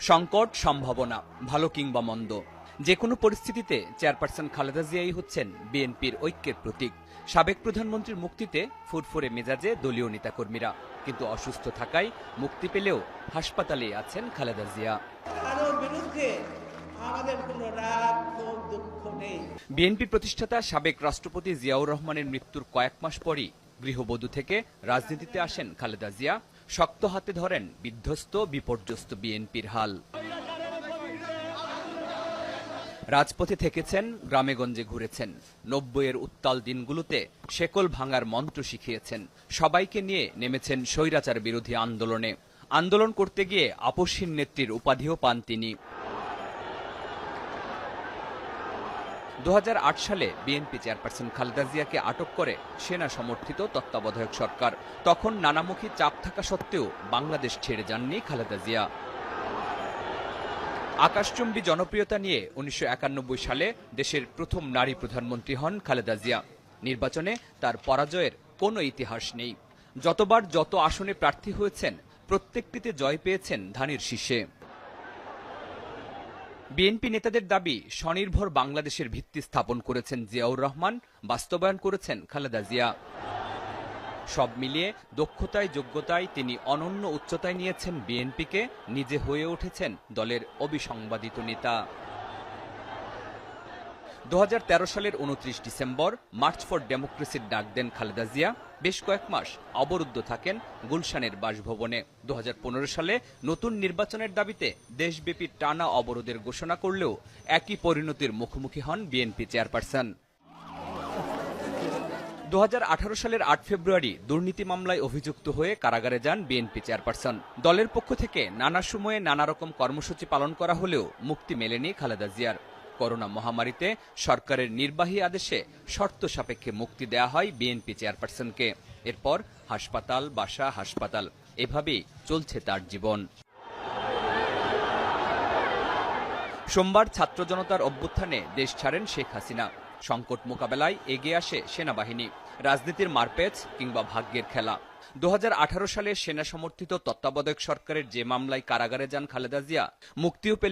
সংকট, সম্ভাবনা, ভালো কিংবা মন্দ, যে কোনো পরিস্থিতিতে চেয়ারপারসন খালেদা জিয়াই হচ্ছেন বিএনপির ঐক্যের প্রতীক। সাবেক প্রধানমন্ত্রীর মুক্তিতে ফুরফুরে মেজাজে দলীয় নেতাকর্মীরা, কিন্তু অসুস্থ থাকায় মুক্তি পেলেও হাসপাতালেই আছেন খালেদা জিয়া। কারোর বিরুদ্ধে আমাদের কোনো রাগ ক্ষোভ দুঃখ নেই। বিএনপি প্রতিষ্ঠাতা সাবেক রাষ্ট্রপতি জিয়াউর রহমানের মৃত্যুর কয়েক মাস পরই গৃহবধূ থেকে রাজনীতিতে আসেন খালেদা জিয়া। শক্ত হাতে ধরেন বিধ্বস্ত বিপর্যস্ত বিএনপির হাল। রাজপথে থেকেছেন, গ্রামেগঞ্জে ঘুরেছেন, ৯০-এর উত্তাল দিনগুলোতে শেকল ভাঙার মন্ত্র শিখিয়েছেন। সবাইকে নিয়ে নেমেছেন স্বৈরাচার বিরোধী আন্দোলনে। আন্দোলন করতে গিয়ে আপসহীন নেত্রীর উপাধিও পান তিনি। ২০০৮ সালে বিএনপি চেয়ারপারসন খালেদা জিয়াকে আটক করে সেনা সমর্থিত তত্ত্বাবধায়ক সরকার। তখন নানামুখী চাপ থাকা সত্ত্বেও বাংলাদেশ ছেড়ে যাননি খালেদা জিয়া। আকাশচুম্বী জনপ্রিয়তা নিয়ে ১৯৯১ সালে দেশের প্রথম নারী প্রধানমন্ত্রী হন খালেদা জিয়া। নির্বাচনে তার পরাজয়ের কোনো ইতিহাস নেই। যতবার যত আসনে প্রার্থী হয়েছেন, প্রত্যেকটিতে জয় পেয়েছেন ধানের শীষে। বিএনপি নেতাদের দাবি, স্বনির্ভর বাংলাদেশের ভিত্তি স্থাপন করেছেন জিয়াউর রহমান, বাস্তবায়ন করেছেন খালেদা জিয়া। সব মিলিয়ে দক্ষতায় যোগ্যতায় তিনি অনন্য উচ্চতায় নিয়েছেন বিএনপিকে, নিজে হয়ে উঠেছেন দলের অবিসংবাদিত নেতা। ২০১৩ সালের ২৯ ডিসেম্বর মার্চ ফর ডেমোক্রেসির ডাক দেন খালেদা জিয়া। বেশ কয়েক মাস অবরুদ্ধ থাকেন গুলশানের বাসভবনে। ২০১৫ সালে নতুন নির্বাচনের দাবিতে দেশব্যাপী টানা অবরোধের ঘোষণা করলেও একই পরিণতির মুখোমুখি হন বিএনপি চেয়ারপারসন। ২০১৮ সালের ৮ ফেব্রুয়ারি দুর্নীতি মামলায় অভিযুক্ত হয়ে কারাগারে যান বিএনপি চেয়ারপারসন। দলের পক্ষ থেকে নানা সময়ে নানা রকম কর্মসূচি পালন করা হলেও মুক্তি মেলেনি খালেদা জিয়ার। করোনা মহামারীতে সরকারের নির্বাহী আদেশে শর্ত সাপেক্ষে মুক্তি দেয়া হয় বিএনপি চেয়ারপারসনকে। এরপর হাসপাতাল, বাসা, হাসপাতাল, এভাবেই চলছে তার জীবন। সোমবার ছাত্র জনতার অভ্যুত্থানে দেশ ছাড়েন শেখ হাসিনা। সংকট মোকাবেলায় এগিয়ে আসে সেনাবাহিনী। রাজনীতির মারপ্যাচ কিংবা ভাগ্যের খেলা। ২০১৮ সালে সেনা সমর্থিত তত্ত্বাবধায়ক সরকারের যে মামলায় কারাগারে যান খালেদা জিয়া, মুক্তিও পেলেন